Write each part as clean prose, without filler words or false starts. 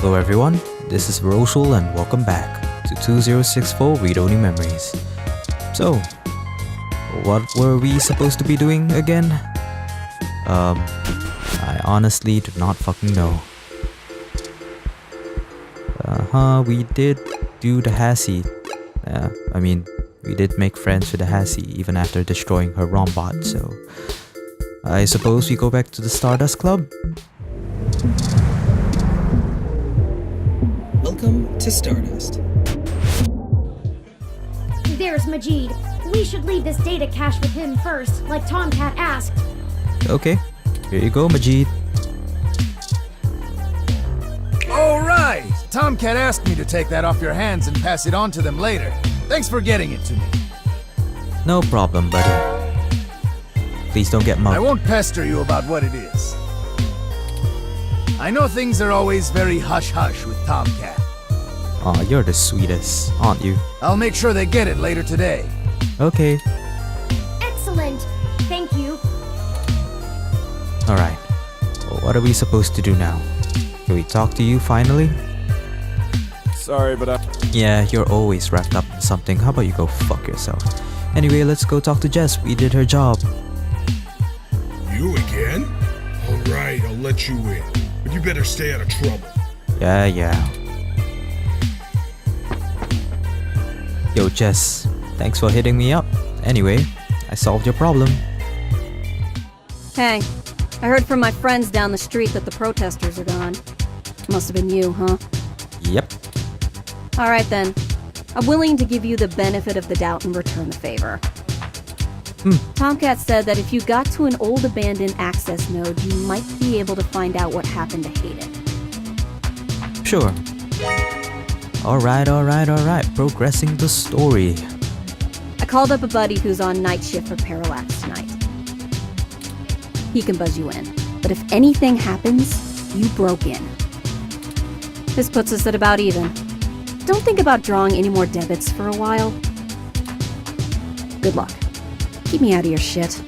Hello everyone, this is Verociel and welcome back to 2064 Read Only Memories. So, what were we supposed to be doing again? I honestly do not fucking know. We did do the Hassie. We did make friends with the Hassie even after destroying her Rombot, so I suppose we go back to the Stardust Club? Welcome to Stardust. There's Majid. We should leave this data cache with him first, like Tomcat asked. Okay, here you go, Majid. Alright! Tomcat asked me to take that off your hands and pass it on to them later. Thanks for getting it to me. No problem, buddy. Please don't get mugged. I won't pester you about what it is. I know things are always very hush-hush with Tomcat. Aw, you're the sweetest, aren't you? I'll make sure they get it later today. Okay. Excellent. Thank you. Alright. Well, what are we supposed to do now? Can we talk to you finally? Sorry, but Yeah, you're always wrapped up in something. How about you go fuck yourself? Anyway, let's go talk to Jess. We did her job. You again? Alright, I'll let you in. But you better stay out of trouble. Yeah. Yo, Jess. Thanks for hitting me up. Anyway, I solved your problem. Hey, I heard from my friends down the street that the protesters are gone. Must have been you, huh? Yep. Alright then. I'm willing to give you the benefit of the doubt and return the favor. Tomcat said that if you got to an old abandoned access node, you might be able to find out what happened to Hayden. Sure. Alright. Progressing the story. I called up a buddy who's on night shift for Parallax tonight. He can buzz you in. But if anything happens, you broke in. This puts us at about even. Don't think about drawing any more debits for a while. Good luck. Keep me out of your shit.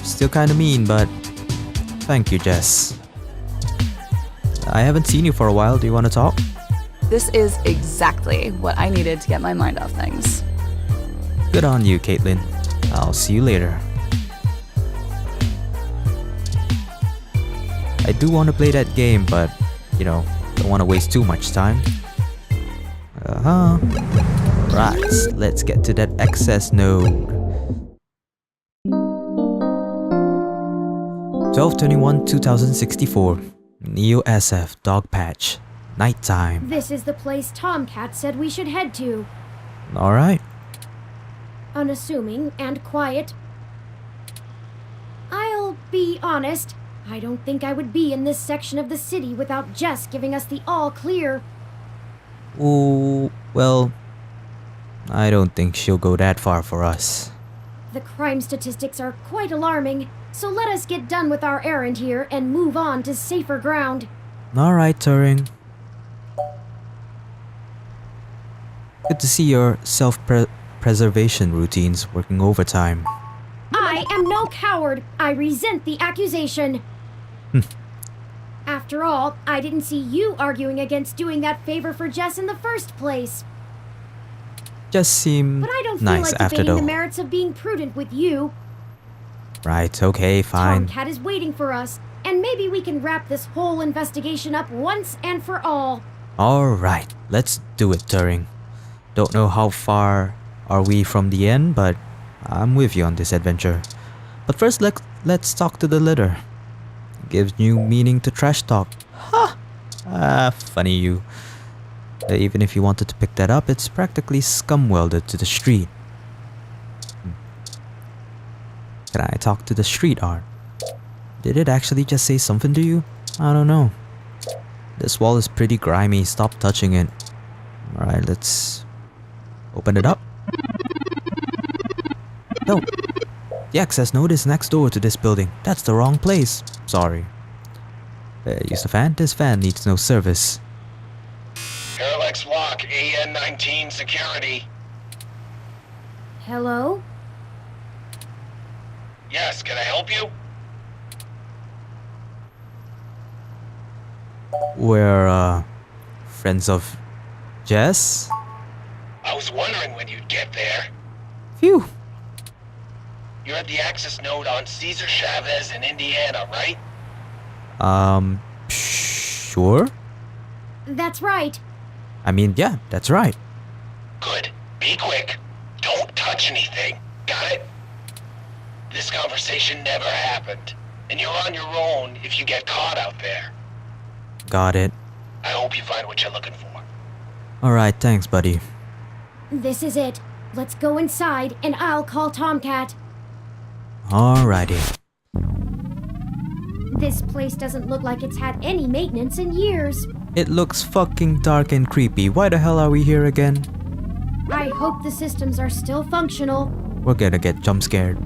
Still kinda mean, but thank you, Jess. I haven't seen you for a while. Do you want to talk? This is exactly what I needed to get my mind off things. Good on you, Caitlin. I'll see you later. I do want to play that game, but, don't want to waste too much time. Right, let's get to that access node. 12/21/2064. Neo SF Dog Patch. Nighttime. This is the place Tomcat said we should head to. Alright. Unassuming and quiet. I'll be honest. I don't think I would be in this section of the city without Jess giving us the all clear. Oh, well, I don't think she'll go that far for us. The crime statistics are quite alarming, so let us get done with our errand here and move on to safer ground. Alright, Turing. Good to see your self-preservation routines working overtime. I am no coward. I resent the accusation. After all, I didn't see you arguing against doing that favor for Jess in the first place. Just seem But I don't feel nice like after debating though. the merits of being prudent with you. Right, okay, fine. Tomcat is waiting for us, and maybe we can wrap this whole investigation up once and for all. Alright, let's do it, Turing. Don't know how far are we from the end, but I'm with you on this adventure. But first, let's talk to the letter. Gives new meaning to trash talk. Ha! Funny you. Even if you wanted to pick that up, it's practically scum-welded to the street. Can I talk to the street art? Did it actually just say something to you? I don't know. This wall is pretty grimy, stop touching it. Alright, let's open it up. No. The access node is next door to this building. That's the wrong place. Sorry. Use the fan? This fan needs no service. Parallax Walk, AN-19 security. Hello? Yes, can I help you? We're, friends of Jess? I was wondering when you'd get there. Phew. You're at the access node on Cesar Chavez in Indiana, right? Sure? That's right. I mean, yeah, that's right. Good. Be quick. Don't touch anything. Got it? This conversation never happened. And you're on your own if you get caught out there. Got it. I hope you find what you're looking for. Alright, thanks, buddy. This is it. Let's go inside, and I'll call Tomcat. Alrighty. This place doesn't look like it's had any maintenance in years. It looks fucking dark and creepy. Why the hell are we here again? I hope the systems are still functional. We're gonna get jump scared.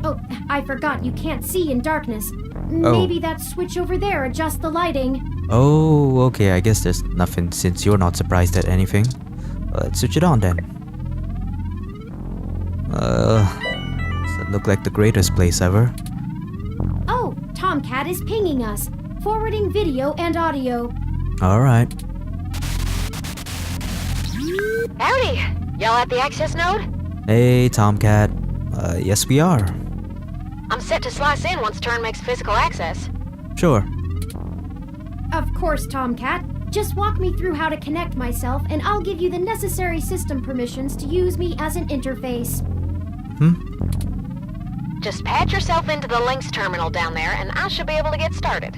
Oh, I forgot you can't see in darkness. Maybe that switch over there adjusts the lighting. Oh, okay, I guess there's nothing since you're not surprised at anything. Let's switch it on then. Doesn't look like the greatest place ever. Oh, Tomcat is pinging us, forwarding video and audio. Alright. Howdy! Y'all at the access node? Hey, Tomcat. Yes we are. I'm set to slice in once Turn makes physical access. Sure. Of course, Tomcat. Just walk me through how to connect myself, and I'll give you the necessary system permissions to use me as an interface. Just patch yourself into the links terminal down there, and I should be able to get started.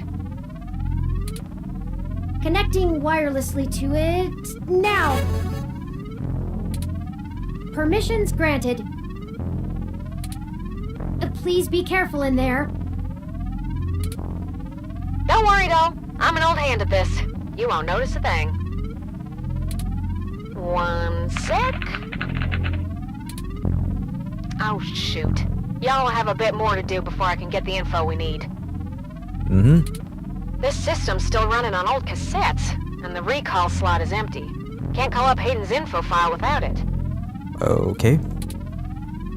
Connecting wirelessly to it now. Permissions granted. Please be careful in there. Don't worry, doll. I'm an old hand at this. You won't notice a thing. One sec. Oh, shoot. Y'all have a bit more to do before I can get the info we need. This system's still running on old cassettes, and the recall slot is empty. Can't call up Hayden's info file without it. Okay.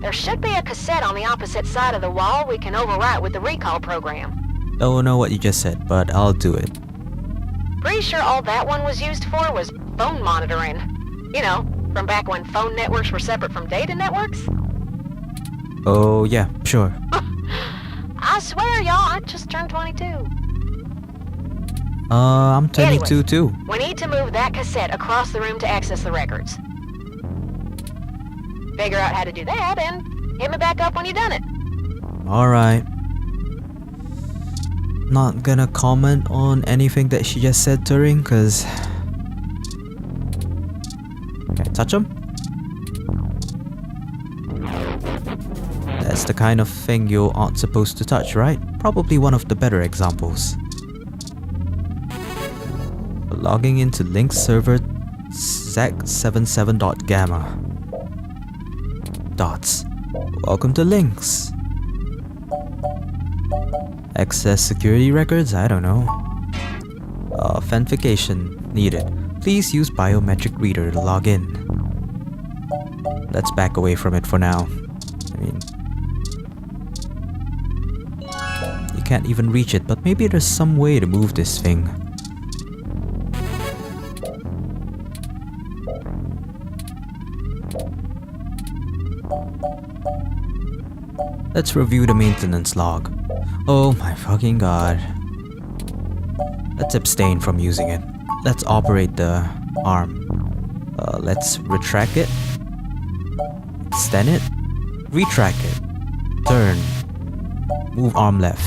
There should be a cassette on the opposite side of the wall we can overwrite with the recall program. Don't know what you just said, but I'll do it. Pretty sure all that one was used for was phone monitoring. You know, from back when phone networks were separate from data networks. Oh, yeah, sure. I swear, y'all, I just turned 22. I'm 22 Anyways, too. We need to move that cassette across the room to access the records. Figure out how to do that, and hit me back up when you've done it. Alright. Not gonna comment on anything that she just said, Turing, cause... Can I touch him? That's the kind of thing you aren't supposed to touch, right? Probably one of the better examples. Logging into link server zack77.gamma. Dots. Welcome to links. Access security records? I don't know. Authentication needed. Please use biometric reader to log in. Let's back away from it for now. I mean... You can't even reach it, but maybe there's some way to move this thing. Let's review the maintenance log. Oh my fucking god. Let's abstain from using it. Let's operate the arm. Let's retract it. Extend it. Retract it. Turn. Move arm left.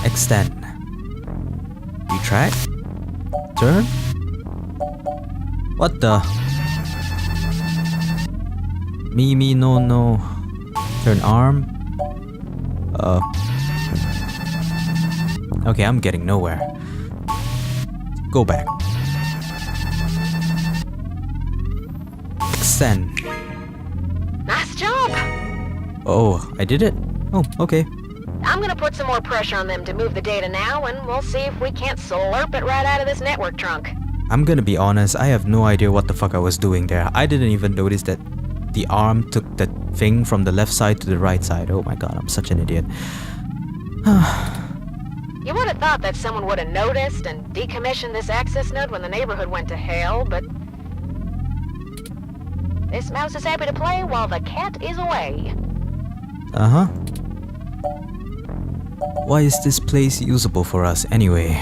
Extend. Retract. Turn. What the? Me, no. Turn arm. Okay, I'm getting nowhere. Go back. Extend. Nice job! Oh, I did it? Oh, okay. I'm gonna put some more pressure on them to move the data now, and we'll see if we can't slurp it right out of this network trunk. I'm gonna be honest, I have no idea what the fuck I was doing there. I didn't even notice that the arm took the thing from the left side to the right side. Oh my god, I'm such an idiot. You would have thought that someone would have noticed and decommissioned this access node when the neighborhood went to hell, but this mouse is happy to play while the cat is away. Uh-huh. Why is this place usable for us anyway?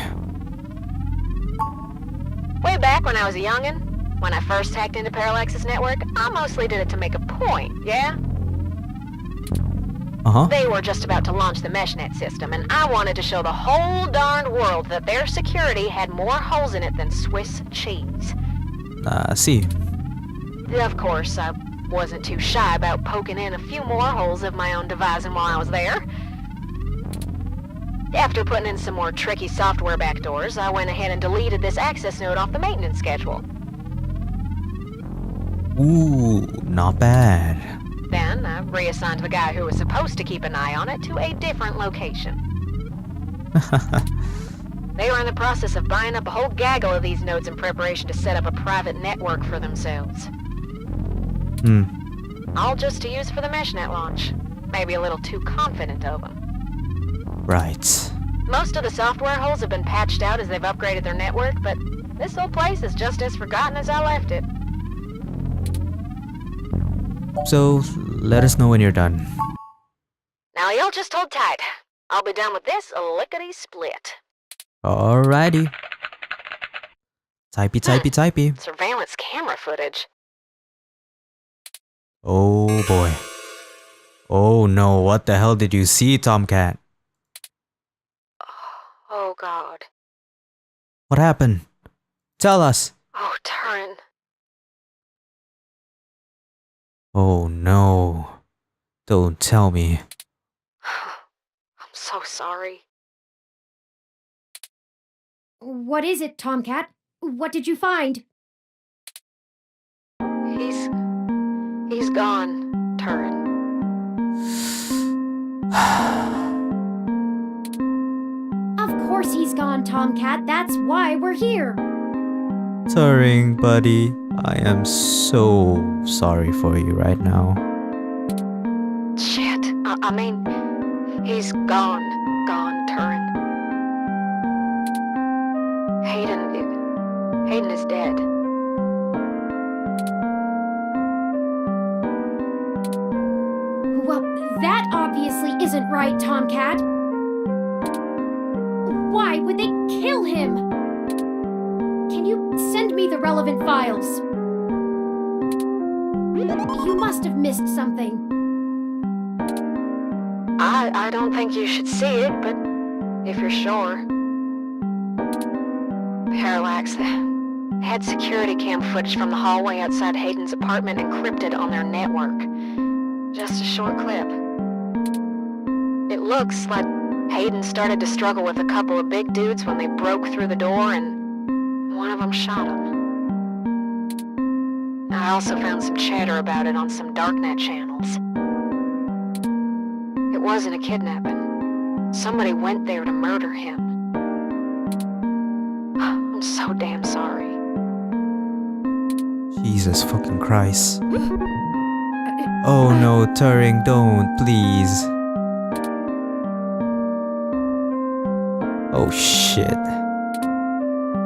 Way back when I was a youngin', when I first hacked into Parallax's network, I mostly did it to make a point, yeah? Uh-huh. They were just about to launch the meshnet system, and I wanted to show the whole darned world that their security had more holes in it than Swiss cheese. See. Of course, I wasn't too shy about poking in a few more holes of my own devising while I was there. After putting in some more tricky software backdoors, I went ahead and deleted this access node off the maintenance schedule. Ooh, not bad. Then I reassigned the guy who was supposed to keep an eye on it to a different location. They were in the process of buying up a whole gaggle of these nodes in preparation to set up a private network for themselves. All just to use for the meshnet launch. Maybe a little too confident of them. Right. Most of the software holes have been patched out as they've upgraded their network, but this old place is just as forgotten as I left it. So, let us know when you're done. Now y'all just hold tight. I'll be done with this lickety-split. Alrighty. Typey. Surveillance camera footage. Oh boy. Oh no, what the hell did you see, Tomcat? Oh God. What happened? Tell us. Oh, Turin. Oh no. Don't tell me. I'm so sorry. What is it, Tomcat? What did you find? He's gone, Turin. Of course he's gone, Tomcat. That's why we're here. Turing, buddy. I am so sorry for you right now. Shit. I mean, he's gone, Turin. Hayden is dead. Well, that obviously isn't right, Tomcat. Why would they kill him? Can you send me the relevant files? You must have missed something. I don't think you should see it, but if you're sure. Parallax had security cam footage from the hallway outside Hayden's apartment encrypted on their network. Just a short clip. It looks like Hayden started to struggle with a couple of big dudes when they broke through the door and one of them shot him. I also found some chatter about it on some darknet channels. It wasn't a kidnapping. Somebody went there to murder him. I'm so damn sorry. Jesus fucking Christ. Oh no, Turing, don't, please. Oh shit.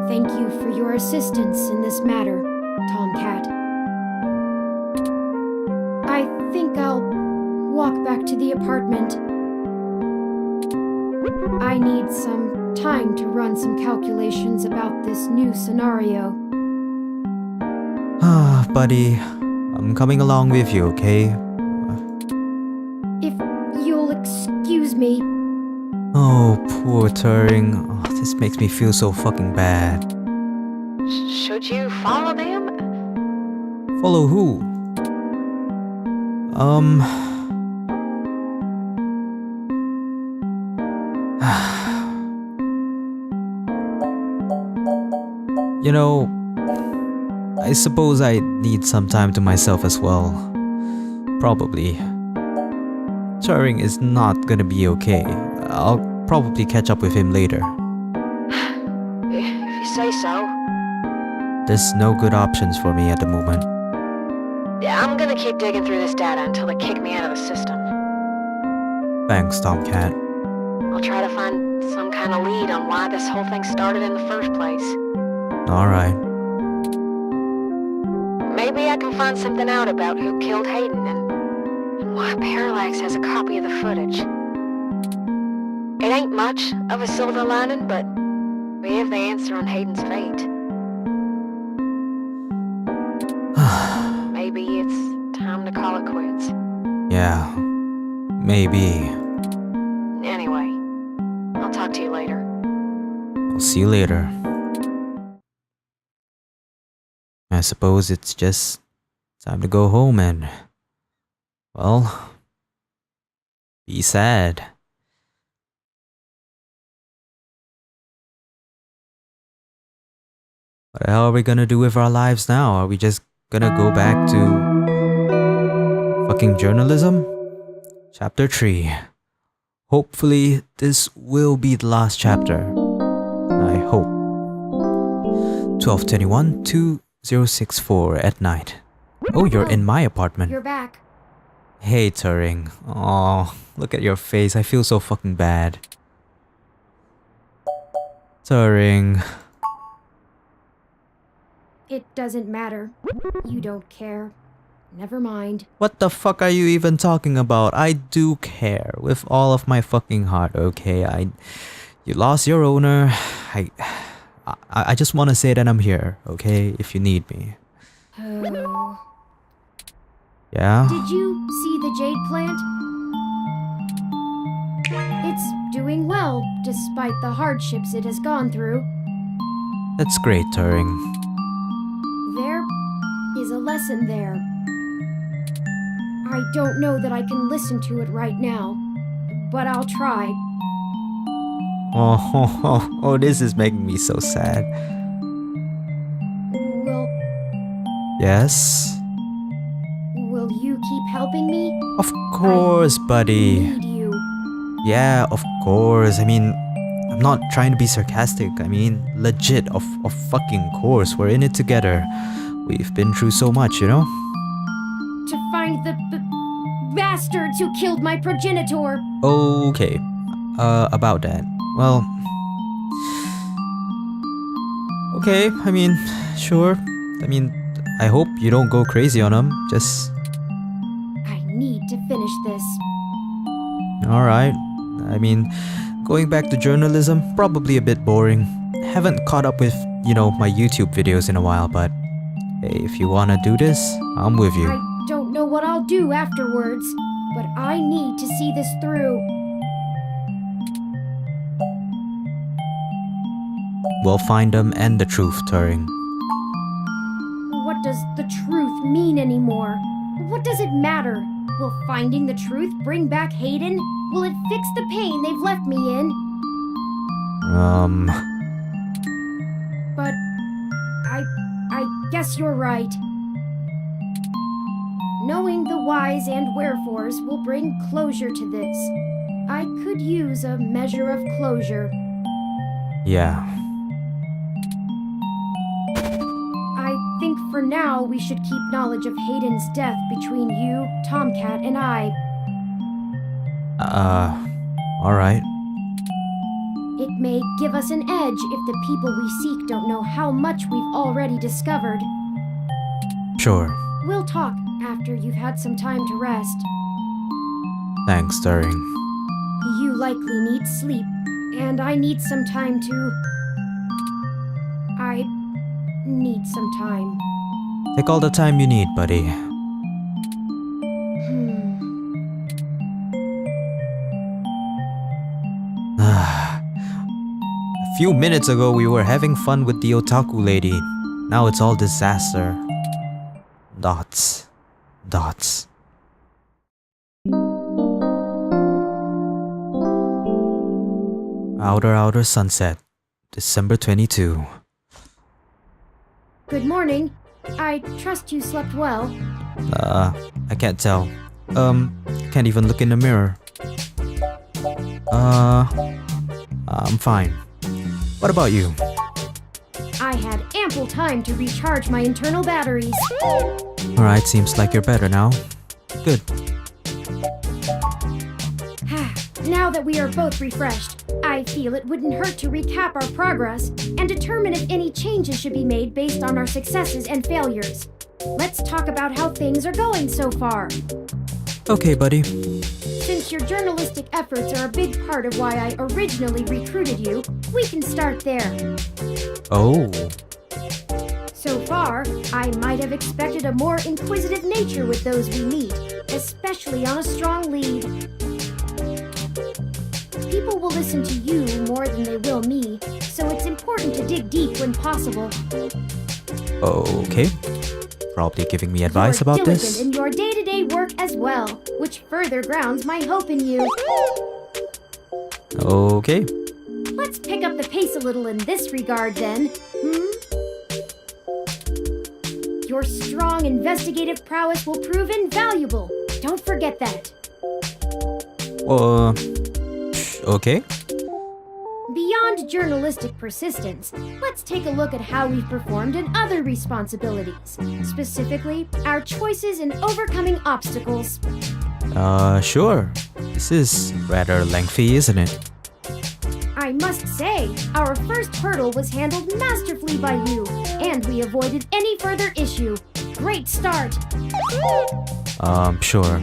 Thank you for your assistance in this matter, Tomcat. I think I'll walk back to the apartment. I need some time to run some calculations about this new scenario. Ah, buddy. I'm coming along with you, okay? If you'll excuse me. Oh, poor Turing. Oh, this makes me feel so fucking bad. Should you follow them? Follow who? You know, I suppose I need some time to myself as well. Probably. Turing is not gonna be okay. I'll probably catch up with him later. If you say so. There's no good options for me at the moment. Yeah, I'm gonna keep digging through this data until they kick me out of the system. Thanks, Tomcat. I'll try kind of lead on why this whole thing started in the first place. Alright. Maybe I can find something out about who killed Hayden and why Parallax has a copy of the footage. It ain't much of a silver lining, but we have the answer on Hayden's fate. Maybe it's time to call it quits. Yeah. Maybe. Anyway, I'll talk to you later. I'll see you later. I suppose it's just time to go home and, well, be sad. What the hell are we gonna do with our lives now? Are we just gonna go back to fucking journalism? Chapter 3. Hopefully this will be the last chapter. I hope. 12:21 2064 at night. Oh, you're in my apartment. You're back. Hey, Turing. Aw, look at your face. I feel so fucking bad. Turing. It doesn't matter. You don't care. Never mind. What the fuck are you even talking about? I do care with all of my fucking heart, okay? You lost your owner. I just want to say that I'm here, okay? If you need me. Oh. Yeah? Did you see the jade plant? It's doing well, despite the hardships it has gone through. That's great, Turing. There is a lesson there. I don't know that I can listen to it right now, but I'll try. Oh, this is making me so sad. Yes? Will you keep helping me? Of course, buddy. I need you. Yeah, of course. I mean, I'm not trying to be sarcastic. I mean, legit, of fucking course. We're in it together. We've been through so much, you know? To find the bastards who killed my progenitor. Okay. About that. Well... Okay, I mean, sure. I mean, I hope you don't go crazy on them. Just... I need to finish this. Alright. I mean, going back to journalism, probably a bit boring. Haven't caught up with, my YouTube videos in a while, but... Hey, if you wanna do this, I'm with you. I don't know what I'll do afterwards, but I need to see this through. We'll find them and the truth, Turing. What does the truth mean anymore? What does it matter? Will finding the truth bring back Hayden? Will it fix the pain they've left me in? But I guess you're right. Knowing the whys and wherefores will bring closure to this. I could use a measure of closure. Yeah. I think for now we should keep knowledge of Hayden's death between you, Tomcat, and I. Alright. It may give us an edge if the people we seek don't know how much we've already discovered. Sure. We'll talk after you've had some time to rest. Thanks, Turing. You likely need sleep, and I need some time to... I need some time. Take all the time you need, buddy. A few minutes ago we were having fun with the otaku lady. Now it's all disaster. Dots. Dots. Outer Sunset, December 22. Good morning. I trust you slept well. I can't tell. Can't even look in the mirror. I'm fine. What about you? I had ample time to recharge my internal batteries. Alright, seems like you're better now. Good. Now that we are both refreshed, I feel it wouldn't hurt to recap our progress and determine if any changes should be made based on our successes and failures. Let's talk about how things are going so far. Okay, buddy. Since your journalistic efforts are a big part of why I originally recruited you, we can start there. Oh. So far, I might have expected a more inquisitive nature with those we meet, especially on a strong lead. People will listen to you more than they will me, so it's important to dig deep when possible. Okay. Probably giving me advice You're about diligent this. in your day-to-day work as well, which further grounds my hope in you. Okay. Let's pick up the pace a little in this regard then, Your strong investigative prowess will prove invaluable. Don't forget that. Okay. Beyond journalistic persistence, let's take a look at how we've performed in other responsibilities. Specifically, our choices in overcoming obstacles. Sure. This is rather lengthy, isn't it? I must say, our first hurdle was handled masterfully by you, and we avoided any further issue. Great start! Sure.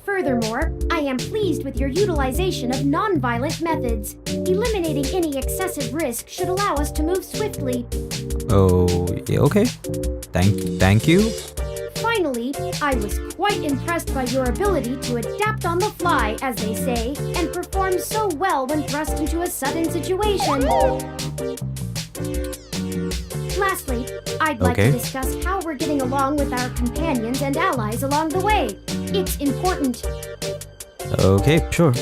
Furthermore, I am pleased with your utilization of non-violent methods. Eliminating any excessive risk should allow us to move swiftly. Oh, yeah, okay. Thank you. Finally, I was quite impressed by your ability to adapt on the fly, as they say, and perform so well when thrust into a sudden situation. Lastly, I'd like to discuss how we're getting along with our companions and allies along the way. It's important. Okay, sure.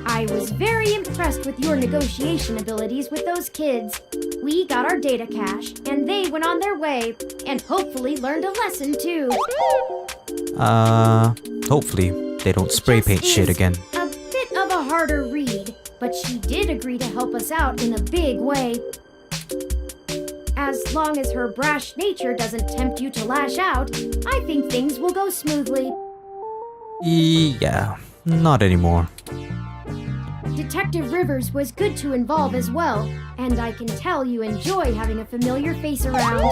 I was very impressed with your negotiation abilities with those kids. We got our data cache, and they went on their way, and hopefully learned a lesson too. Hopefully they don't spray paint shit again. A bit of a harder read, but she did agree to help us out in a big way. As long as her brash nature doesn't tempt you to lash out, I think things will go smoothly. Yeah, not anymore. Detective Rivers was good to involve as well, and I can tell you enjoy having a familiar face around.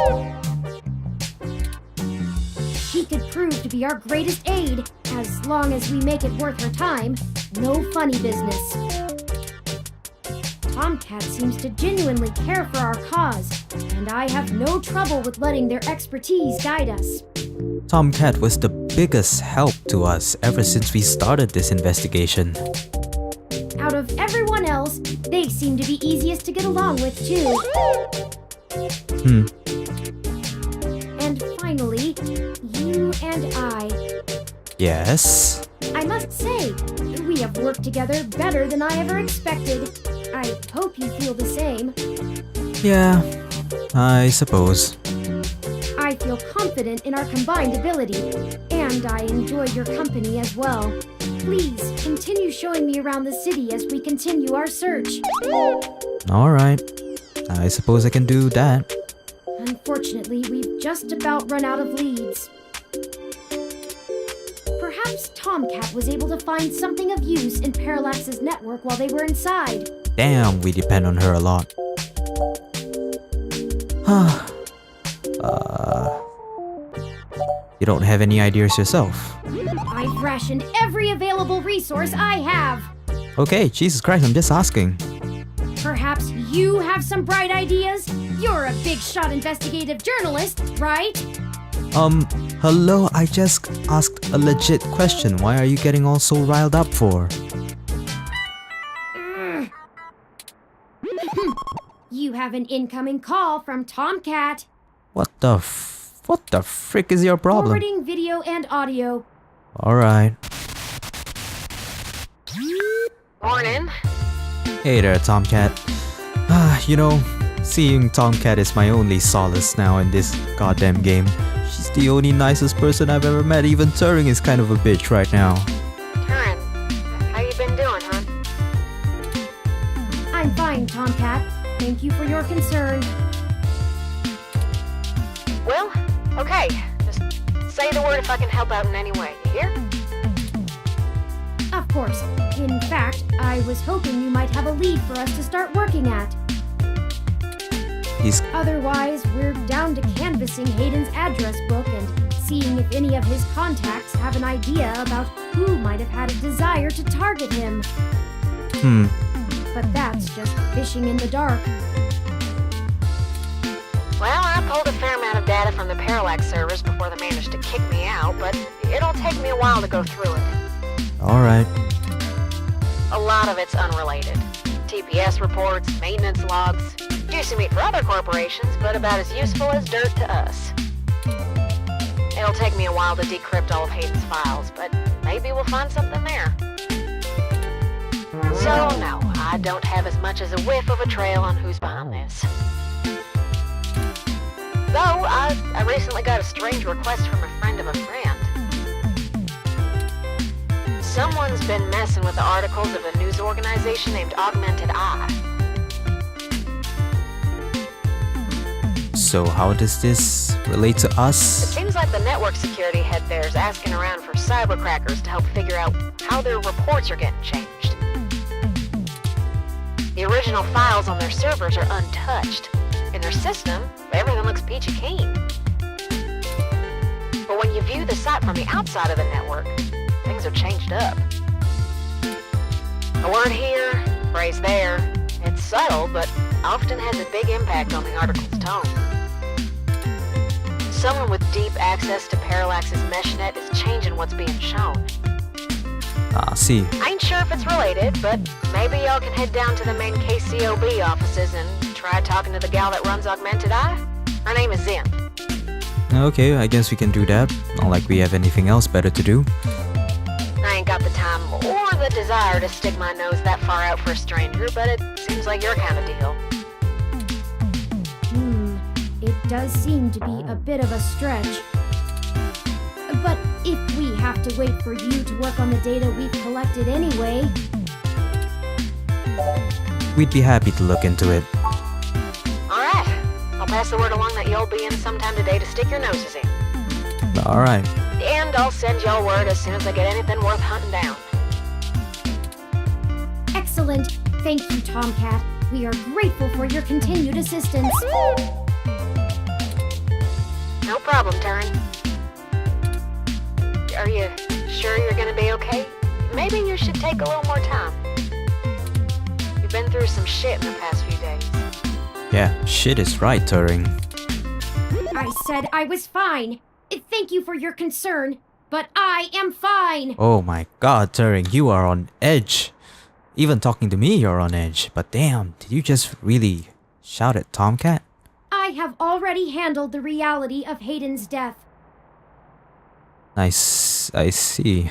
She could prove to be our greatest aid, as long as we make it worth her time. No funny business. Tomcat seems to genuinely care for our cause, and I have no trouble with letting their expertise guide us. Tomcat was the biggest help to us ever since we started this investigation. Out of everyone else, they seem to be easiest to get along with, too. And finally, you and I. Yes? I must say, we have worked together better than I ever expected. I hope you feel the same. Yeah, I suppose. I feel confident in our combined ability, and I enjoy your company as well. Please, continue showing me around the city as we continue our search. Alright, I suppose I can do that. Unfortunately, we've just about run out of leads. Perhaps Tomcat was able to find something of use in Parallax's network while they were inside. Damn, we depend on her a lot. You don't have any ideas yourself? I've rationed every available resource I have. Okay, Jesus Christ, I'm just asking. Perhaps you have some bright ideas? You're a big-shot investigative journalist, right? Hello, I just asked a legit question. Why are you getting all so riled up for? You have an incoming call from Tomcat. What the frick is your problem? Forwarding video and audio. Alright. Morning. Hey there, Tomcat. You know, seeing Tomcat is my only solace now in this goddamn game. She's the only nicest person I've ever met. Even Turing is kind of a bitch right now. Gurren, how you been doing, huh? I'm fine, Tomcat. Thank you for your concern. Well, okay. Just say the word if I can help out in any way. You hear? Of course. In fact, I was hoping you might have a lead for us to start working at. Otherwise, we're down to canvassing Hayden's address book and seeing if any of his contacts have an idea about who might have had a desire to target him. But that's just fishing in the dark. Well, I pulled a fair amount of data from the Parallax servers before they managed to kick me out, but it'll take me a while to go through it. Alright. A lot of it's unrelated. TPS reports, maintenance logs, juicy meat for other corporations, but about as useful as dirt to us. It'll take me a while to decrypt all of Hayden's files, but maybe we'll find something there. So, no, I don't have as much as a whiff of a trail on who's behind this. Though, I recently got a strange request from a friend of a friend. Someone's been messing with the articles of a news organization named Augmented Eye. So how does this relate to It us? seems like the network security head there's asking around for cybercrackers to help figure out how their reports are getting changed. The original files on their servers are untouched. In their system, everything looks peachy keen. But when you view the site from the outside of the network, things are changed up. A word here, phrase there. It's subtle, but often has a big impact on the article's tone. Someone with deep access to Parallax's meshnet is changing what's being shown. Ah, see. I ain't sure if it's related, but maybe y'all can head down to the main KCOB offices and try talking to the gal that runs Augmented Eye. Her name is Zen. Okay, I guess we can do that. Not like we have anything else better to do. I ain't got the time or the desire to stick my nose that far out for a stranger, but it seems like your kind of deal. It does seem to be a bit of a stretch. But if we have to wait for you to work on the data we've collected anyway... We'd be happy to look into it. Alright, I'll pass the word along that you'll be in sometime today to stick your noses in. Alright. And I'll send y'all word as soon as I get anything worth hunting down. Excellent. Thank you, Tomcat. We are grateful for your continued assistance. No problem, Turin. Are you sure you're gonna be okay? Maybe you should take a little more time. You've been through some shit in the past few days. Yeah, shit is right, Turing. I said I was fine. Thank you for your concern, but I am fine. Oh my god, Turing, you are on edge. Even talking to me, you're on edge. But damn, did you just really shout at Tomcat? I have already handled the reality of Hayden's death. I see.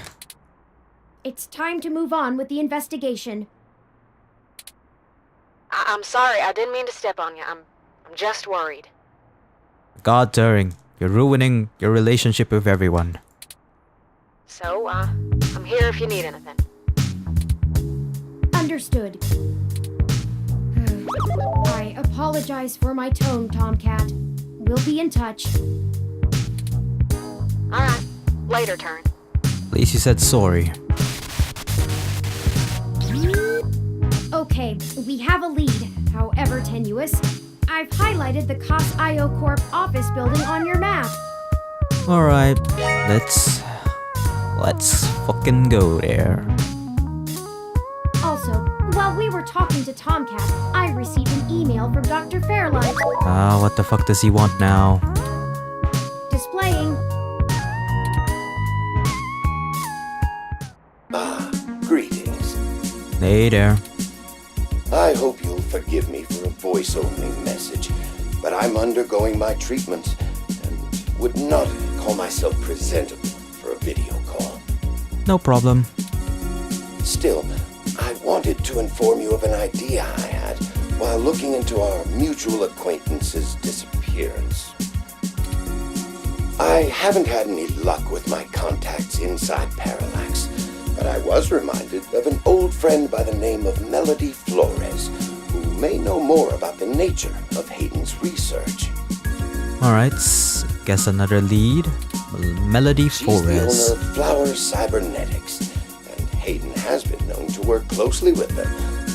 It's time to move on with the investigation. I'm sorry, I didn't mean to step on you. I'm just worried. God, Turing, you're ruining your relationship with everyone. So, I'm here if you need anything. Understood. I apologize for my tone, Tomcat. We'll be in touch. Alright, later, Turin. At least you said sorry. Okay, we have a lead, however tenuous. I've highlighted the COS IO Corp office building on your map. Alright, let's fucking go there. Also, while we were talking to Tomcat, I received an email from Dr. Fairlight. What the fuck does he want now? Displaying. Greetings. Hey there. I hope you'll forgive me for a voice-only message, but I'm undergoing my treatments and would not call myself presentable for a video call. No problem. Still, I wanted to inform you of an idea I had while looking into our mutual acquaintance's disappearance. I haven't had any luck with my contacts inside Parallax, but I was reminded of an old friend by the name of Melody Flores, who may know more about the nature of Hayden's research. Alright, guess another lead. Melody She's the Flores. owner of Flower Cybernetics, and Hayden has been known to work closely with them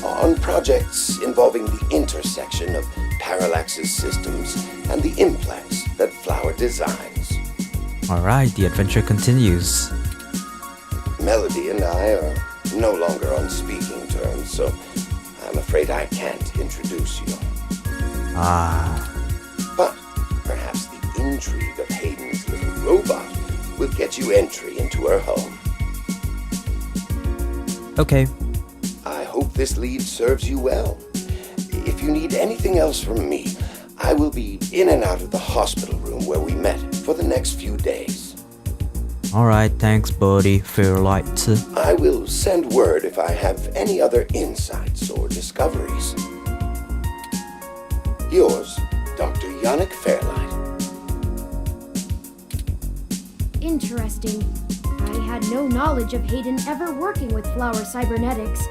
on projects involving the intersection of Parallax's systems and the implants that Flower designs. Alright, the adventure continues. Melody and I are no longer on speaking terms, so I'm afraid I can't introduce you. But perhaps the intrigue of Hayden's little robot will get you entry into her home. Okay. I hope this lead serves you well. If you need anything else from me, I will be in and out of the hospital room where we met for the next few days. Alright, thanks, buddy. Fairlight. I will send word if I have any other insights or discoveries. Yours, Dr. Yannick Fairlight. Interesting. I had no knowledge of Hayden ever working with Flower Cybernetics,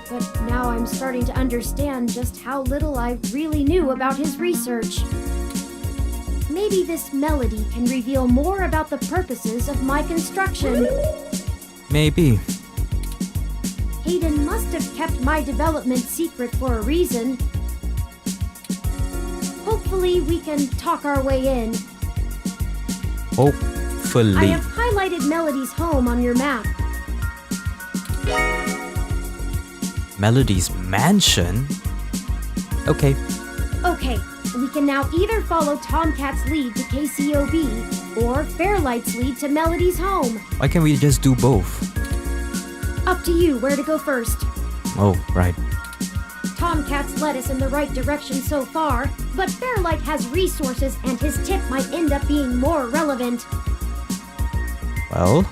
but now I'm starting to understand just how little I really knew about his research. Maybe this melody can reveal more about the purposes of my construction. Maybe. Hayden must have kept my development secret for a reason. Hopefully we can talk our way in. Hopefully. I have highlighted Melody's home on your map. Melody's mansion? Okay. Okay, we can now either follow Tomcat's lead to KCOB, or Fairlight's lead to Melody's home. Why can't we just do both? Up to you where to go first. Oh, right. Tomcat's led us in the right direction so far, but Fairlight has resources and his tip might end up being more relevant. Well?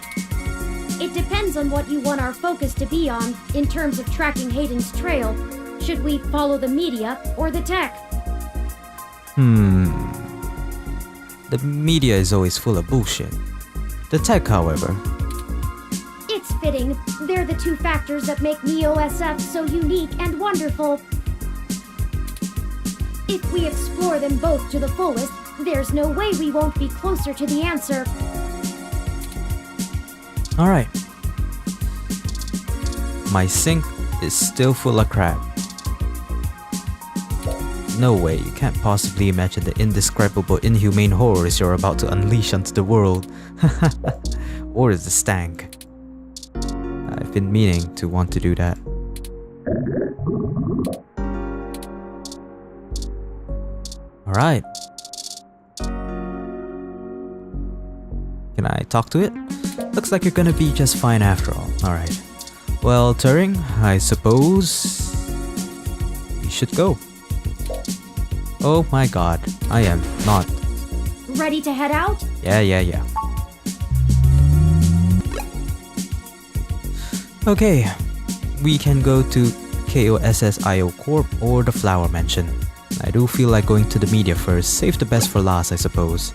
It depends on what you want our focus to be on in terms of tracking Hayden's trail. Should we follow the media or the tech? The media is always full of bullshit. The tech, however. It's fitting. They're the two factors that make Neo-SF so unique and wonderful. If we explore them both to the fullest, there's no way we won't be closer to the answer. Alright. My sink is still full of crap. No way, you can't possibly imagine the indescribable inhumane horrors you're about to unleash onto the world. Or is the stank? I've been meaning to want to do that. Alright. Can I talk to it? Looks like you're gonna be just fine after all. Alright. Well, Turing, I suppose we should go. Oh my god, I am not. Ready to head out? Yeah. Okay, we can go to KOSSIO Corp or the Flower Mansion. I do feel like going to the media first, save the best for last I suppose.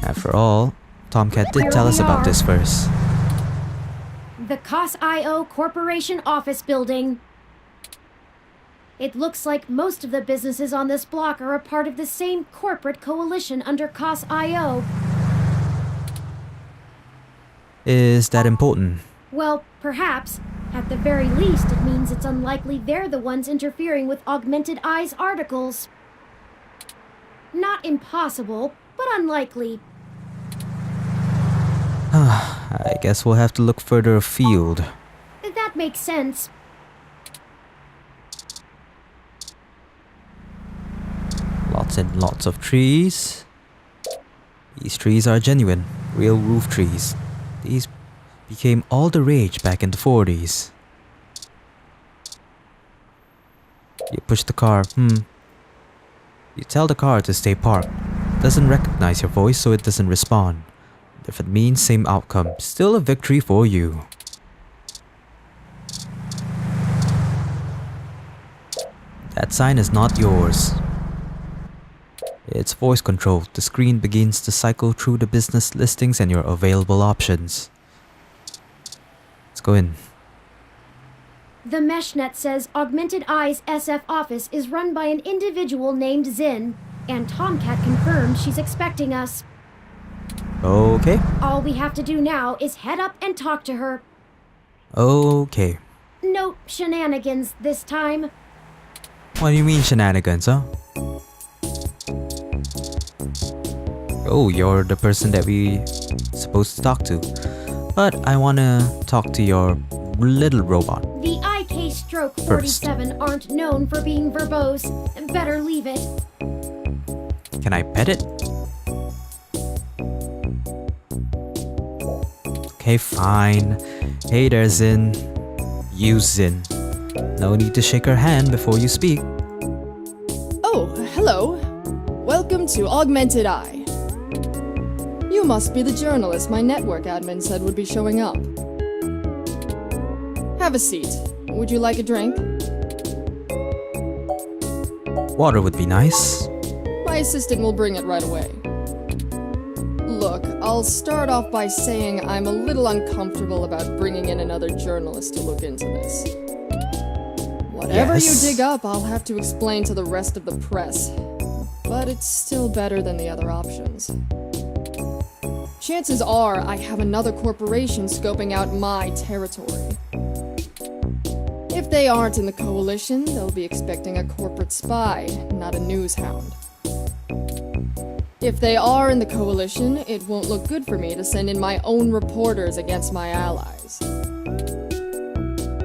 After all, Tomcat did tell us about this first. The COS.io Corporation office building. It looks like most of the businesses on this block are a part of the same corporate coalition under COS.io. Is that important? Well, perhaps. At the very least, it means it's unlikely they're the ones interfering with Augmented Eye's articles. Not impossible, but unlikely. I guess we'll have to look further afield. That makes sense. Lots and lots of trees. These trees are genuine, real roof trees. These became all the rage back in the 40s. You push the car, You tell the car to stay parked. Doesn't recognize your voice, so it doesn't respond. If it means same outcome, still a victory for you. That sign is not yours. It's voice controlled. The screen begins to cycle through the business listings and your available options. Let's go in. The meshnet says Augmented Eye's SF office is run by an individual named Zin, and Tomcat confirmed she's expecting us. Okay. All we have to do now is head up and talk to her. Okay. No shenanigans this time. What do you mean shenanigans, huh? Oh, you're the person that we supposed to talk to. But I wanna talk to your little robot. The IK Stroke 47 aren't known for being verbose. Better leave it. Can I pet it? Okay, fine. Hey there, Zin. You, Zin. No need to shake her hand before you speak. Oh, hello. Welcome to Augmented Eye. You must be the journalist my network admin said would be showing up. Have a seat. Would you like a drink? Water would be nice. My assistant will bring it right away. Look, I'll start off by saying I'm a little uncomfortable about bringing in another journalist to look into this. Whatever you dig up, I'll have to explain to the rest of the press. But it's still better than the other options. Chances are I have another corporation scoping out my territory. If they aren't in the coalition, they'll be expecting a corporate spy, not a news hound. If they are in the coalition, it won't look good for me to send in my own reporters against my allies.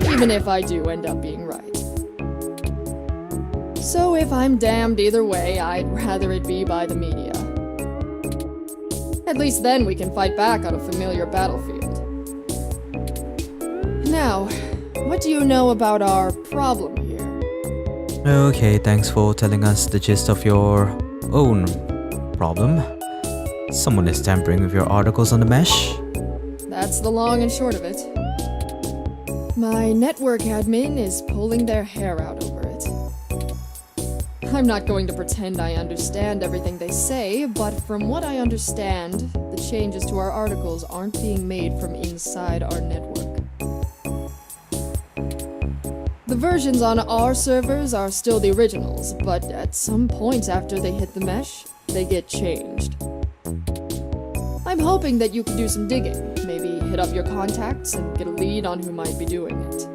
Even if I do end up being right. So if I'm damned either way, I'd rather it be by the media. At least then we can fight back on a familiar battlefield. Now, what do you know about our problem here? Okay, thanks for telling us the gist of your own problem. Someone is tampering with your articles on the mesh. That's the long and short of it. My network admin is pulling their hair out over it. I'm not going to pretend I understand everything they say, but from what I understand, the changes to our articles aren't being made from inside our network. The versions on our servers are still the originals, but at some point after they hit the mesh, they get changed. I'm hoping that you can do some digging, maybe hit up your contacts and get a lead on who might be doing it.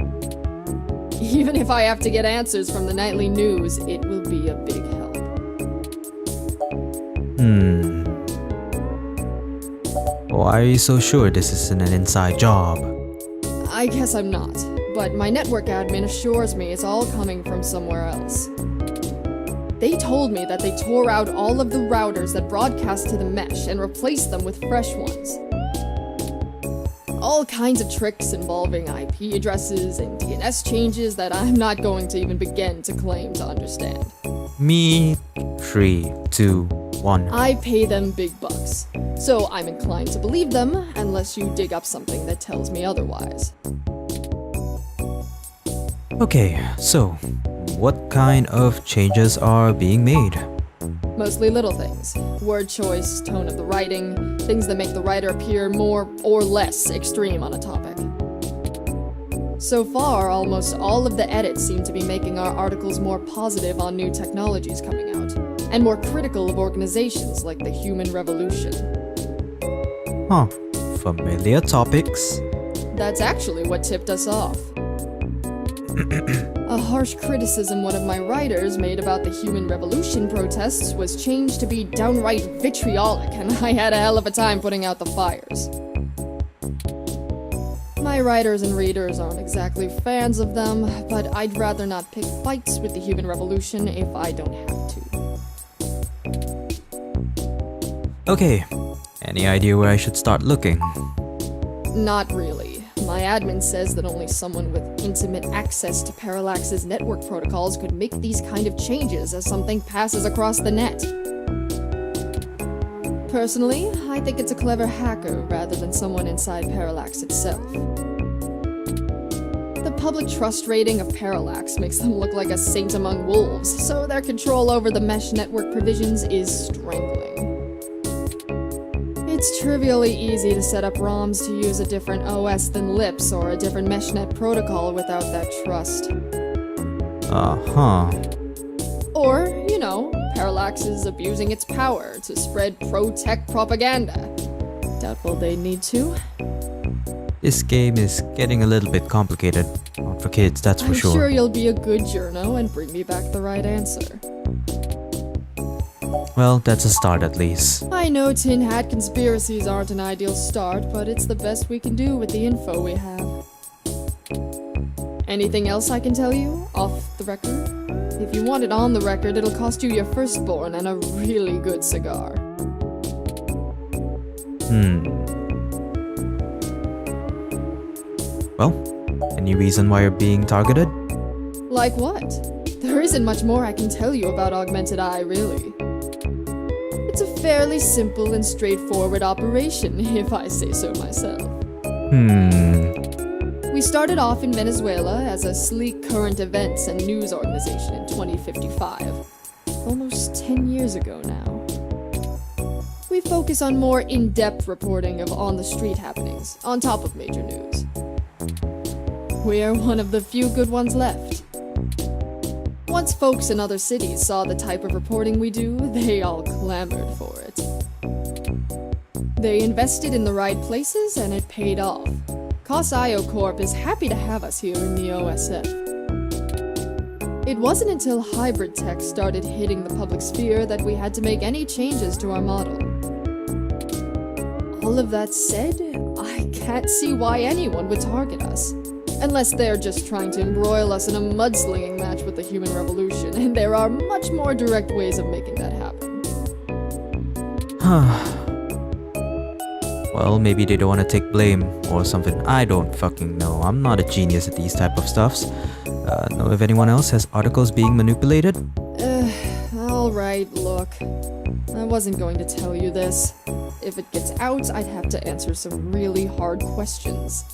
Even if I have to get answers from the nightly news, it will be a big help. Why are you so sure this isn't an inside job? I guess I'm not, but my network admin assures me it's all coming from somewhere else. They told me that they tore out all of the routers that broadcast to the mesh and replaced them with fresh ones. All kinds of tricks involving IP addresses and DNS changes that I'm not going to even begin to claim to understand. Me, 3, 2, 1. I pay them big bucks, so I'm inclined to believe them unless you dig up something that tells me otherwise. Okay, so what kind of changes are being made? Mostly little things. Word choice, tone of the writing, things that make the writer appear more or less extreme on a topic. So far, almost all of the edits seem to be making our articles more positive on new technologies coming out, and more critical of organizations like the Human Revolution. Huh, familiar topics. That's actually what tipped us off. A harsh criticism one of my writers made about the Human Revolution protests was changed to be downright vitriolic, and I had a hell of a time putting out the fires. My writers and readers aren't exactly fans of them, but I'd rather not pick fights with the Human Revolution if I don't have to. Okay, any idea where I should start looking? Not really. My admin says that only someone with intimate access to Parallax's network protocols could make these kind of changes as something passes across the net. Personally, I think it's a clever hacker rather than someone inside Parallax itself. The public trust rating of Parallax makes them look like a saint among wolves, so their control over the mesh network provisions is strangling. It's trivially easy to set up ROMs to use a different OS than LIPS or a different meshnet protocol without that trust. Uh-huh. Or, you know, Parallax is abusing its power to spread pro-tech propaganda. Doubtful they'd need to. This game is getting a little bit complicated. Not for kids, that's for I'm sure. sure you'll be a good journo and bring me back the right answer. Well, that's a start at least. I know tin hat conspiracies aren't an ideal start, but it's the best we can do with the info we have. Anything else I can tell you, off the record? If you want it on the record, it'll cost you your firstborn and a really good cigar. Well, any reason why you're being targeted? Like what? There isn't much more I can tell you about Augmented Eye, really. It's a fairly simple and straightforward operation, if I say so myself. We started off in Venezuela as a sleek current events and news organization in 2055. Almost 10 years ago now. We focus on more in-depth reporting of on-the-street happenings, on top of major news. We're one of the few good ones left. Once folks in other cities saw the type of reporting we do, they all clamored for it. They invested in the right places and it paid off. COS-IO Corp is happy to have us here in the OSF. It wasn't until hybrid tech started hitting the public sphere that we had to make any changes to our model. All of that said, I can't see why anyone would target us. Unless they're just trying to embroil us in a mudslinging match with the human revolution, and there are much more direct ways of making that happen. Well, maybe they don't want to take blame or something. I don't fucking know. I'm not a genius at these type of stuffs. Know if anyone else has articles being manipulated? Alright, look. I wasn't going to tell you this. If it gets out, I'd have to answer some really hard questions.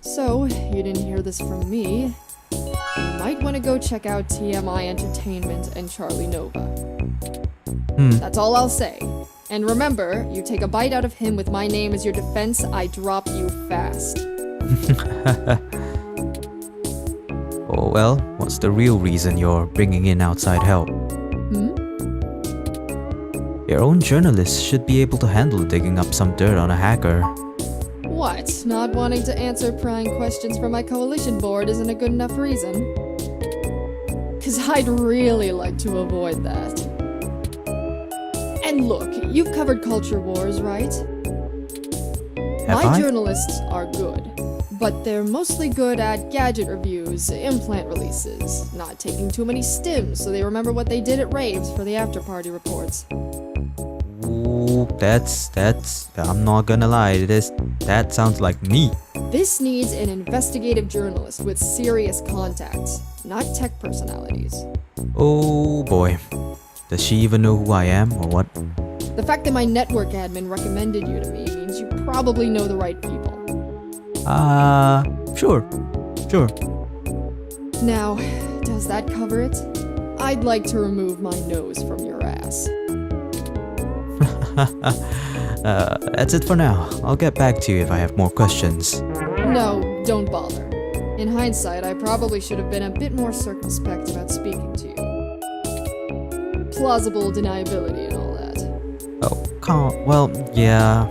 So, you didn't hear this from me. You might want to go check out TMI Entertainment and Charlie Nova. That's all I'll say. And remember, you take a bite out of him with my name as your defense, I drop you fast. Oh well, what's the real reason you're bringing in outside help? Your own journalist should be able to handle digging up some dirt on a hacker. What? Not wanting to answer prying questions from my coalition board isn't a good enough reason? 'Cause I'd really like to avoid that. And look, you've covered culture wars, right? My journalists are good, but they're mostly good at gadget reviews, implant releases, not taking too many stims so they remember what they did at raves for the after-party reports. Ooh, that's, I'm not gonna lie, that sounds like me. This needs an investigative journalist with serious contacts, not tech personalities. Oh boy. Does she even know who I am or what? The fact that my network admin recommended you to me means you probably know the right people. Sure. Now, does that cover it? I'd like to remove my nose from your ass. That's it for now. I'll get back to you if I have more questions. No, don't bother. In hindsight, I probably should have been a bit more circumspect about speaking to you. Plausible deniability and all that. Oh, well, yeah.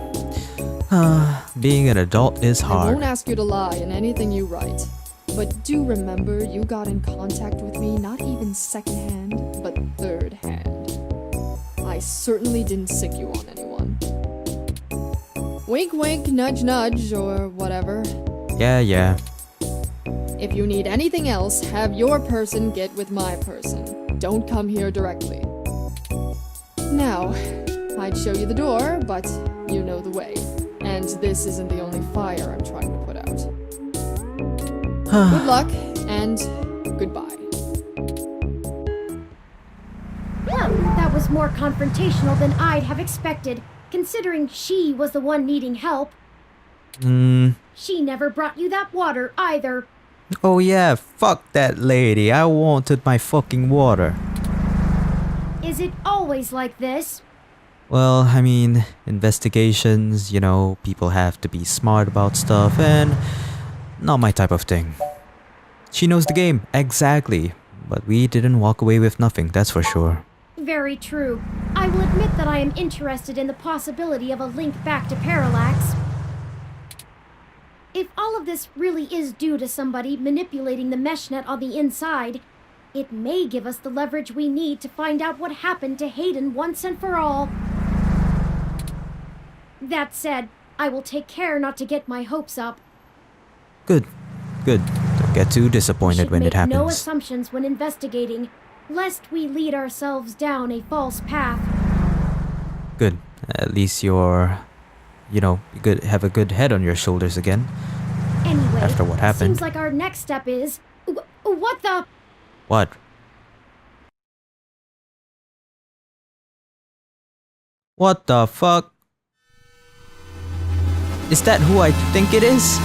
Being an adult is I hard. won't ask you to lie in anything you write. But do remember you got in contact with me not even second-hand, but third-hand. I certainly didn't sick you on anyone. Wink wink, nudge nudge, or whatever. Yeah. If you need anything else, have your person get with my person. Don't come here directly. Now, I'd show you the door, but you know the way. And this isn't the only fire I'm trying to put out. Good luck, and goodbye. Well, that was more confrontational than I'd have expected, considering she was the one needing help. She never brought you that water either. Oh yeah, fuck that lady. I wanted my fucking water. Is it always like this? Well, I mean, investigations, you know, people have to be smart about stuff, and not my type of thing. She knows the game, exactly. But we didn't walk away with nothing, that's for sure. Very true. I will admit that I am interested in the possibility of a link back to Parallax. If all of this really is due to somebody manipulating the mesh net on the inside, it may give us the leverage we need to find out what happened to Hayden once and for all. That said, I will take care not to get my hopes up. Good. Good. Don't get too disappointed when it happens. No assumptions when investigating, lest we lead ourselves down a false path. Good. At least you're, good. Have a good head on your shoulders again. Anyway, after what happened. Seems like our next step is... What the... What? What the fuck? Is that who I think it is?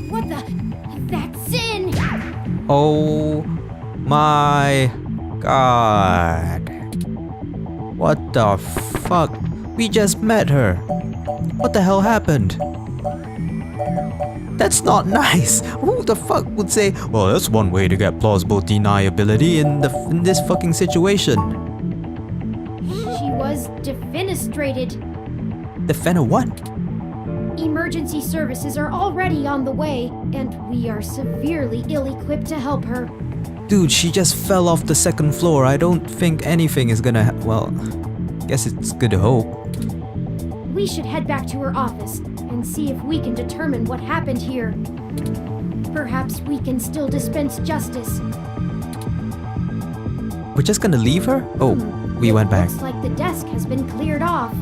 What the... That's Zin! Oh my god. What the fuck? We just met her. What the hell happened? That's not nice. Who the fuck would say, well, that's one way to get plausible deniability in this fucking situation? She was defenestrated. Defend what? Emergency services are already on the way, and we are severely ill-equipped to help her. Dude, she just fell off the second floor. I don't think anything is gonna well, guess it's good to hope. We should head back to her office and see if we can determine what happened here. Perhaps we can still dispense justice. We're just gonna leave her? Oh, we went back. Looks like the desk has been cleared off.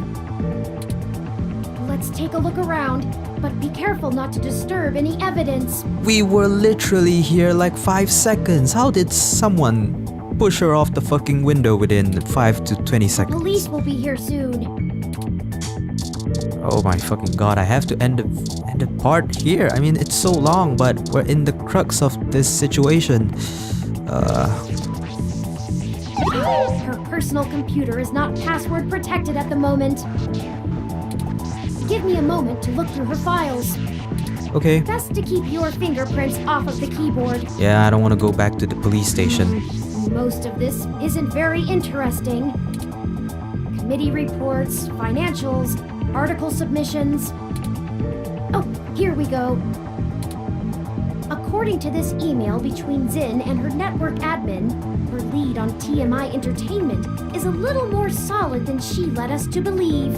Let's take a look around, but be careful not to disturb any evidence. We were literally here like 5 seconds. How did someone push her off the fucking window within 5 to 20 seconds? Police will be here soon. Oh my fucking god, I have to end the part here. I mean, it's so long, but we're in the crux of this situation. Her personal computer is not password protected at the moment. Give me a moment to look through her files. Okay. Best to keep your fingerprints off of the keyboard. Yeah, I don't want to go back to the police station. Most of this isn't very interesting. Committee reports, financials, article submissions. Oh, here we go. According to this email between Zin and her network admin, her lead on TMI Entertainment is a little more solid than she led us to believe.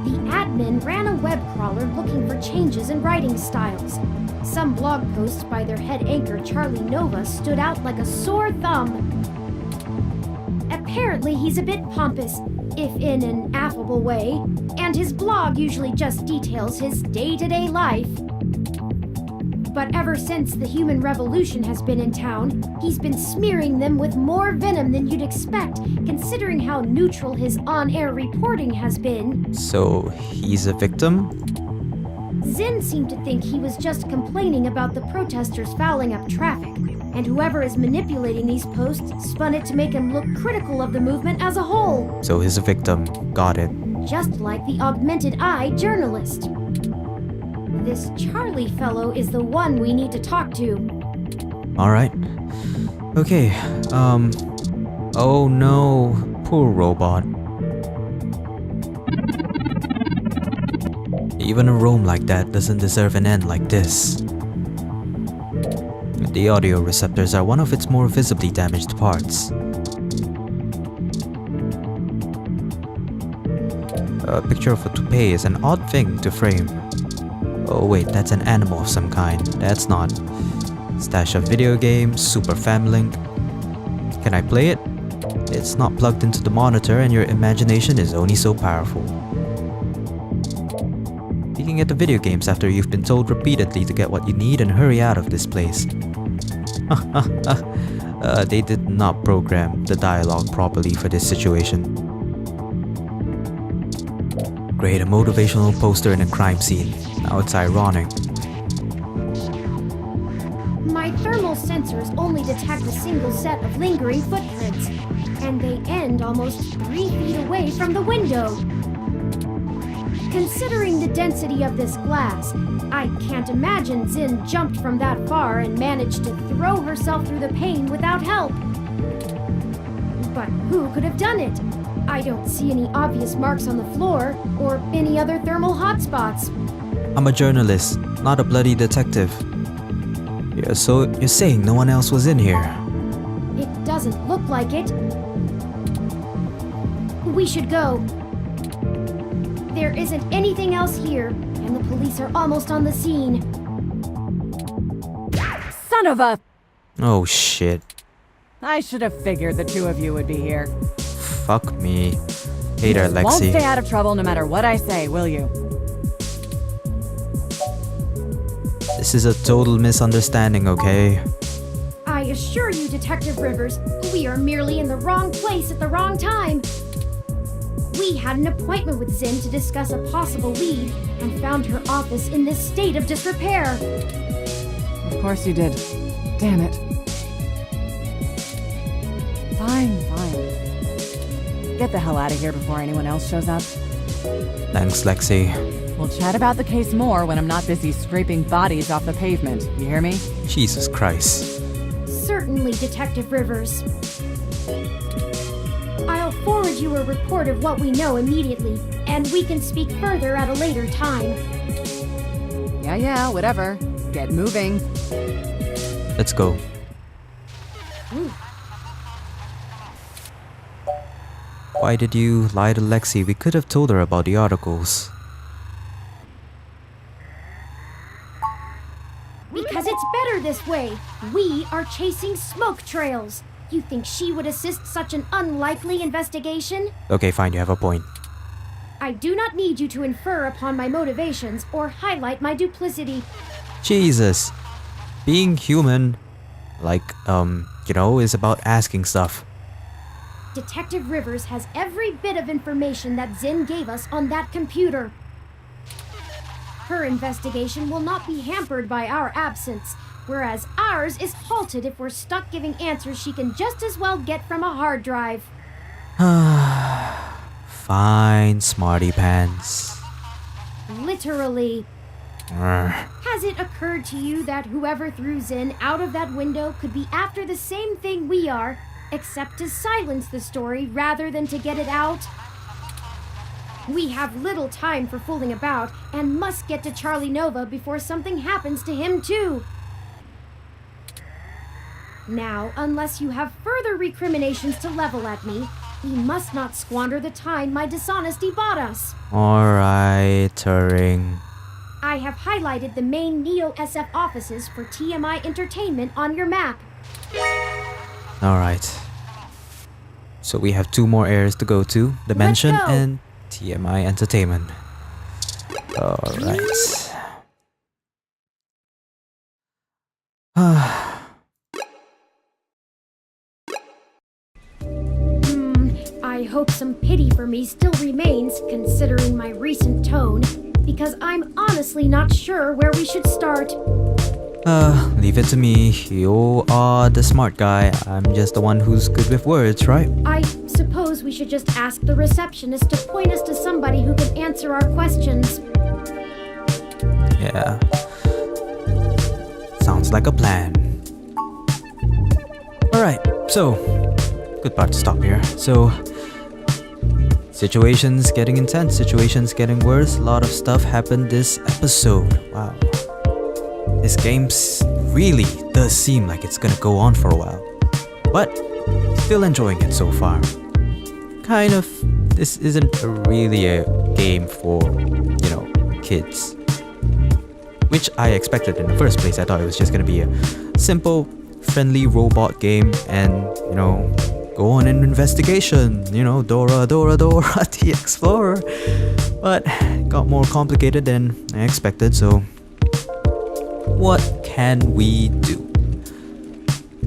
The admin ran a web crawler looking for changes in writing styles. Some blog posts by their head anchor Charlie Nova stood out like a sore thumb. Apparently he's a bit pompous, if in an affable way, and his blog usually just details his day-to-day life. But ever since the human revolution has been in town, he's been smearing them with more venom than you'd expect, considering how neutral his on-air reporting has been. So, he's a victim? Zin seemed to think he was just complaining about the protesters fouling up traffic, and whoever is manipulating these posts spun it to make him look critical of the movement as a whole. So he's a victim. Got it. Just like the Augmented Eye journalist. This Charlie fellow is the one we need to talk to. Alright. Okay, oh no. Poor robot. Even a roam like that doesn't deserve an end like this. The audio receptors are one of its more visibly damaged parts. A picture of a toupee is an odd thing to frame. Oh wait, that's an animal of some kind. That's not. Stash of video games, Super Famlink. Can I play it? It's not plugged into the monitor and your imagination is only so powerful. Peeking at the video games after you've been told repeatedly to get what you need and hurry out of this place. They did not program the dialogue properly for this situation. Great, a motivational poster in a crime scene. Now it's ironic. My thermal sensors only detect a single set of lingering footprints, and they end almost 3 feet away from the window. Considering the density of this glass, I can't imagine Zin jumped from that far and managed to throw herself through the pane without help. But who could have done it? I don't see any obvious marks on the floor or any other thermal hotspots. I'm a journalist, not a bloody detective. Yeah, so you're saying no one else was in here? It doesn't look like it. We should go. There isn't anything else here, and the police are almost on the scene. Son of a... Oh shit. I should have figured the two of you would be here. Fuck me. Hater Won't Lexi. stay out of trouble no matter what I say, will you? This is a total misunderstanding, okay? I assure you, Detective Rivers, we are merely in the wrong place at the wrong time. We had an appointment with Zin to discuss a possible lead and found her office in this state of disrepair. Of course you did. Damn it. Fine. Get the hell out of here before anyone else shows up. Thanks, Lexi. We'll chat about the case more when I'm not busy scraping bodies off the pavement. You hear me? Jesus Christ. Certainly, Detective Rivers. I'll forward you a report of what we know immediately, and we can speak further at a later time. Yeah, whatever. Get moving. Let's go. Why did you lie to Lexi? We could have told her about the articles. Because it's better this way. We are chasing smoke trails. You think she would assist such an unlikely investigation? Okay, fine, you have a point. I do not need you to infer upon my motivations or highlight my duplicity. Jesus. Being human, is about asking stuff. Detective Rivers has every bit of information that Zin gave us on that computer. Her investigation will not be hampered by our absence, whereas ours is halted if we're stuck giving answers she can just as well get from a hard drive. Fine, smarty pants. Literally. Has it occurred to you that whoever threw Zin out of that window could be after the same thing we are, except to silence the story rather than to get it out? We have little time for fooling about and must get to Charlie Nova before something happens to him too. Now, unless you have further recriminations to level at me, we must not squander the time my dishonesty bought us. Alright, Turing. I have highlighted the main Neo-SF offices for TMI Entertainment on your map. Alright. So we have 2 more areas to go to. Dimension Let's go. and TMI Entertainment. Alright. I hope some pity for me still remains, considering my recent tone, because I'm honestly not sure where we should start. Leave it to me. You are the smart guy. I'm just the one who's good with words, right? I suppose we should just ask the receptionist to point us to somebody who can answer our questions. Yeah. Sounds like a plan. Alright, so good part to stop here. So situations getting intense, situations getting worse. A lot of stuff happened this episode. Wow. This game really does seem like it's gonna go on for a while. But still enjoying it so far. Kind of, this isn't really a game for, kids. Which I expected in the first place. I thought it was just gonna be a simple, friendly robot game and, go on an investigation. Dora, the Explorer. But it got more complicated than I expected, so what can we do?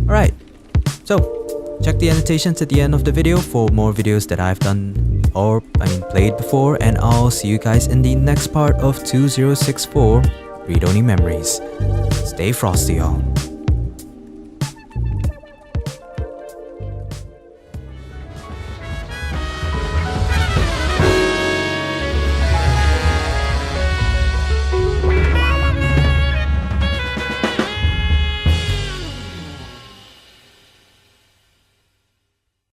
Alright, so check the annotations at the end of the video for more videos that I've done played before, and I'll see you guys in the next part of 2064 Read Only Memories. Stay frosty, y'all.